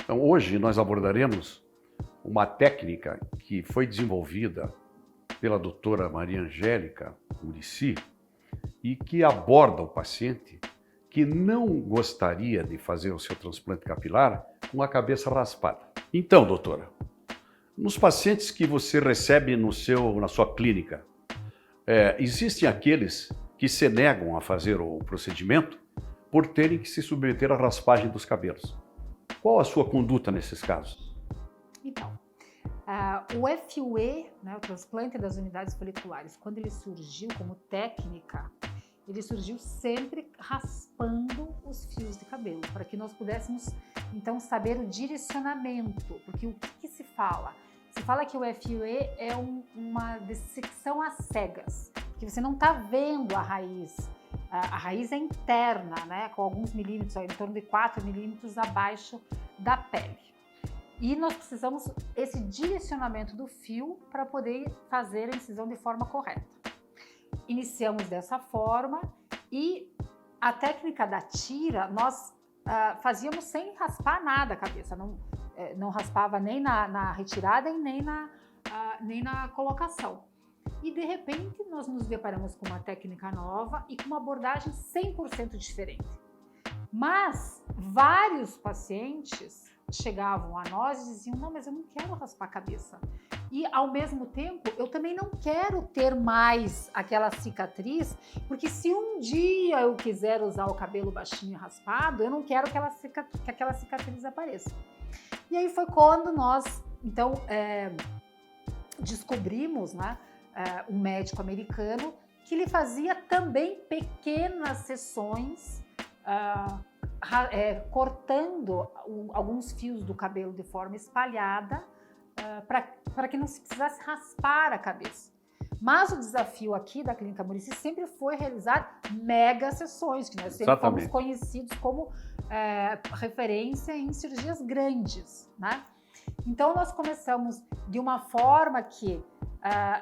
Então, hoje nós abordaremos uma técnica que foi desenvolvida pela doutora Maria Angélica Muricy e que aborda o paciente que não gostaria de fazer o seu transplante capilar com a cabeça raspada. Então, doutora, nos pacientes que você recebe na sua clínica, existem aqueles que se negam a fazer o procedimento por terem que se submeter à raspagem dos cabelos. Qual a sua conduta nesses casos? Então, o FUE, né, o transplante das unidades foliculares, quando ele surgiu como técnica, ele surgiu sempre raspando os fios de cabelo, para que nós pudéssemos, então, saber o direcionamento. Porque o que se fala? Se fala que o FUE é uma dissecção às cegas, porque você não está vendo a raiz. A raiz é interna, né, com alguns milímetros, em torno de 4 milímetros abaixo da pele. E nós precisamos esse direcionamento do fio para poder fazer a incisão de forma correta. Iniciamos dessa forma e a técnica da tira nós fazíamos sem raspar nada a cabeça, não raspava nem na retirada e nem na colocação. E de repente nós nos deparamos com uma técnica nova e com uma abordagem 100% diferente. Mas vários pacientes chegavam a nós e diziam: não, mas eu não quero raspar a cabeça. E ao mesmo tempo, eu também não quero ter mais aquela cicatriz, porque se um dia eu quiser usar o cabelo baixinho e raspado, eu não quero que aquela cicatriz apareça. E aí foi quando nós, então, descobrimos, né, um médico americano que ele fazia também pequenas sessões cortando alguns fios do cabelo de forma espalhada para que não se precisasse raspar a cabeça. Mas o desafio aqui da Clínica Muricy sempre foi realizar mega sessões, que nós sempre fomos conhecidos como referência em cirurgias grandes, né? Então nós começamos de uma forma que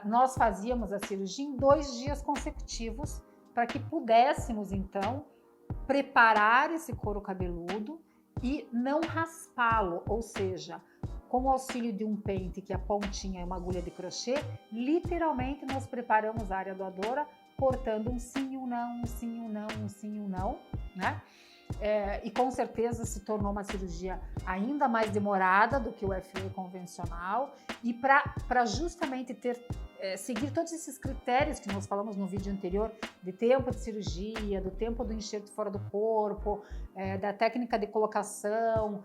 nós fazíamos a cirurgia em 2 dias consecutivos para que pudéssemos então preparar esse couro cabeludo e não raspá-lo, ou seja, com o auxílio de um pente que a pontinha é uma agulha de crochê, literalmente nós preparamos a área doadora, cortando um sim, um não, um sim, um não, um sim, um não, né? E com certeza se tornou uma cirurgia ainda mais demorada do que o FUE convencional e para justamente seguir todos esses critérios que nós falamos no vídeo anterior de tempo de cirurgia, do tempo do enxerto fora do corpo, da técnica de colocação,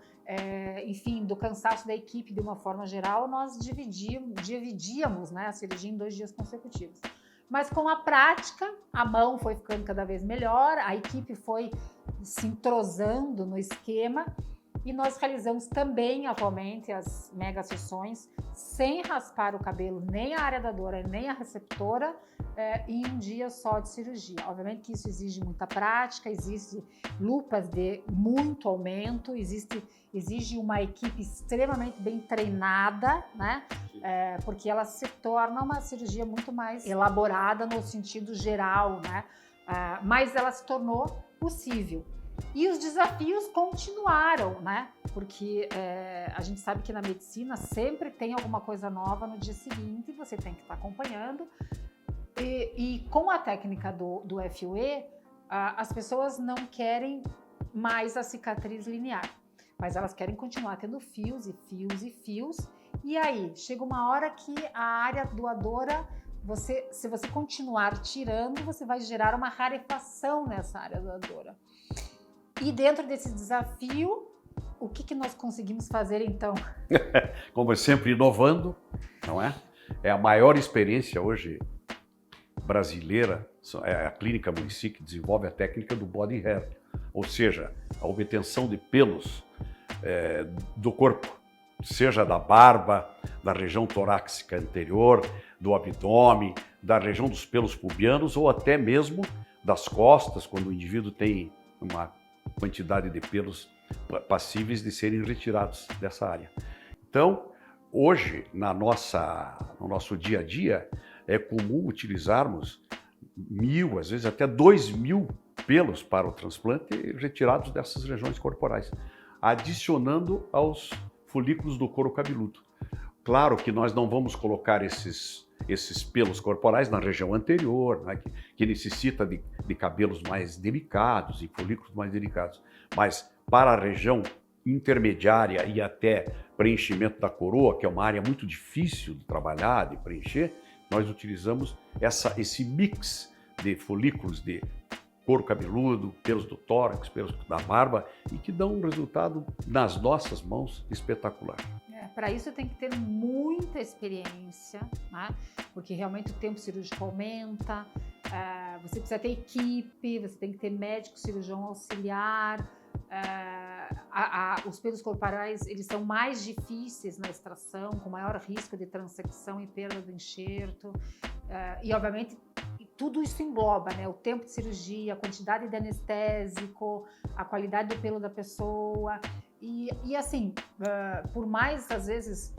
enfim, do cansaço da equipe de uma forma geral, nós dividíamos, né, a cirurgia em 2 dias consecutivos. Mas com a prática, a mão foi ficando cada vez melhor, a equipe foi se entrosando no esquema e nós realizamos também atualmente as mega sessões sem raspar o cabelo, nem a área doadora, nem a receptora, em um dia só de cirurgia. Obviamente que isso exige muita prática, exige lupas de muito aumento, exige uma equipe extremamente bem treinada, né? Porque ela se torna uma cirurgia muito mais elaborada no sentido geral, né? Mas ela se tornou possível. E os desafios continuaram, né? Porque a gente sabe que na medicina sempre tem alguma coisa nova no dia seguinte, você tem que estar acompanhando. E com a técnica do FUE, as pessoas não querem mais a cicatriz linear, mas elas querem continuar tendo fios e fios e fios. E aí, chega uma hora que a área doadora, se você continuar tirando, você vai gerar uma rarefação nessa área doadora. E dentro desse desafio, o que nós conseguimos fazer então? Como sempre, inovando, não é? É a maior experiência hoje brasileira, é a Clínica Muricy que desenvolve a técnica do body hair, ou seja, a obtenção de pelos do corpo, seja da barba, da região torácica anterior, do abdômen, da região dos pelos pubianos ou até mesmo das costas, quando o indivíduo tem uma quantidade de pelos passíveis de serem retirados dessa área. Então, hoje, no nosso dia a dia, é comum utilizarmos 1.000, às vezes até 2.000 pelos para o transplante retirados dessas regiões corporais. adicionando aos folículos do couro cabeludo. Claro que nós não vamos colocar esses pelos corporais na região anterior, né, que necessita de cabelos mais delicados e folículos mais delicados, mas para a região intermediária e até preenchimento da coroa, que é uma área muito difícil de trabalhar, de preencher, nós utilizamos esse mix de folículos de couro cabeludo, pelos do tórax, pelos da barba, e que dão um resultado nas nossas mãos espetacular. Para isso tem que ter muita experiência, né? Porque realmente o tempo cirúrgico aumenta, você precisa ter equipe, você tem que ter médico cirurgião auxiliar, os pelos corporais eles são mais difíceis na extração, com maior risco de transecção e perda do enxerto, e obviamente tudo isso engloba, né? O tempo de cirurgia, a quantidade de anestésico, a qualidade do pelo da pessoa. E assim, por mais, às vezes,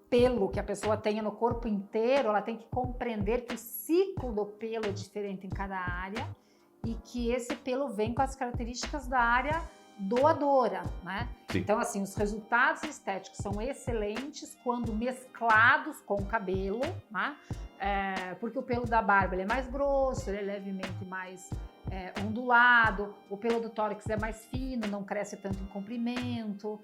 pelo que a pessoa tenha no corpo inteiro, ela tem que compreender que o ciclo do pelo é diferente em cada área e que esse pelo vem com as características da área doadora, né? Sim. Então, assim, os resultados estéticos são excelentes quando mesclados com o cabelo, né? Porque o pelo da barba ele é mais grosso, ele é levemente mais ondulado, o pelo do tórax é mais fino, não cresce tanto em comprimento,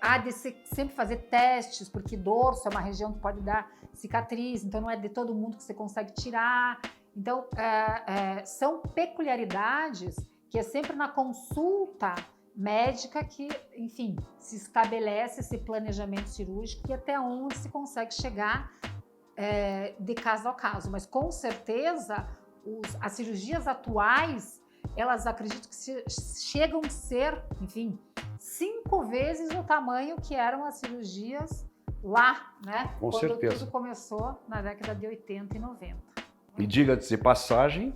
há de sempre fazer testes, porque dorso é uma região que pode dar cicatriz, então não é de todo mundo que você consegue tirar. Então, são peculiaridades que é sempre na consulta médica que, enfim, se estabelece esse planejamento cirúrgico e até onde se consegue chegar de caso a caso. Mas, com certeza, as cirurgias atuais, elas acredito que chegam a ser, enfim, 5 vezes o tamanho que eram as cirurgias lá, né? Com Quando certeza. tudo começou na década de 80 e 90. E diga-se de passagem,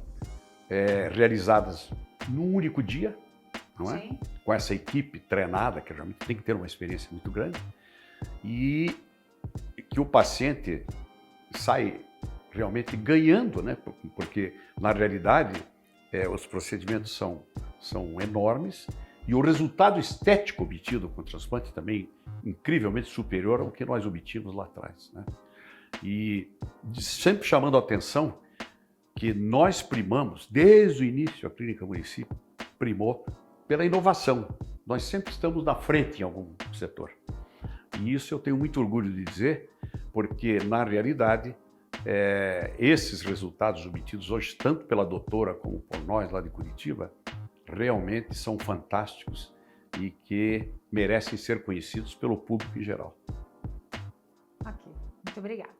realizadas num único dia, não é? Sim. Com essa equipe treinada, que realmente tem que ter uma experiência muito grande, e que o paciente sai realmente ganhando, né? Porque na realidade os procedimentos são enormes e o resultado estético obtido com o transplante também incrivelmente superior ao que nós obtínhamos lá atrás, né? E sempre chamando a atenção que nós primamos, desde o início, a Clínica Muricy primou pela inovação. Nós sempre estamos na frente em algum setor. E isso eu tenho muito orgulho de dizer, porque, na realidade, esses resultados obtidos hoje, tanto pela doutora como por nós lá de Curitiba, realmente são fantásticos e que merecem ser conhecidos pelo público em geral. Ok, muito obrigada.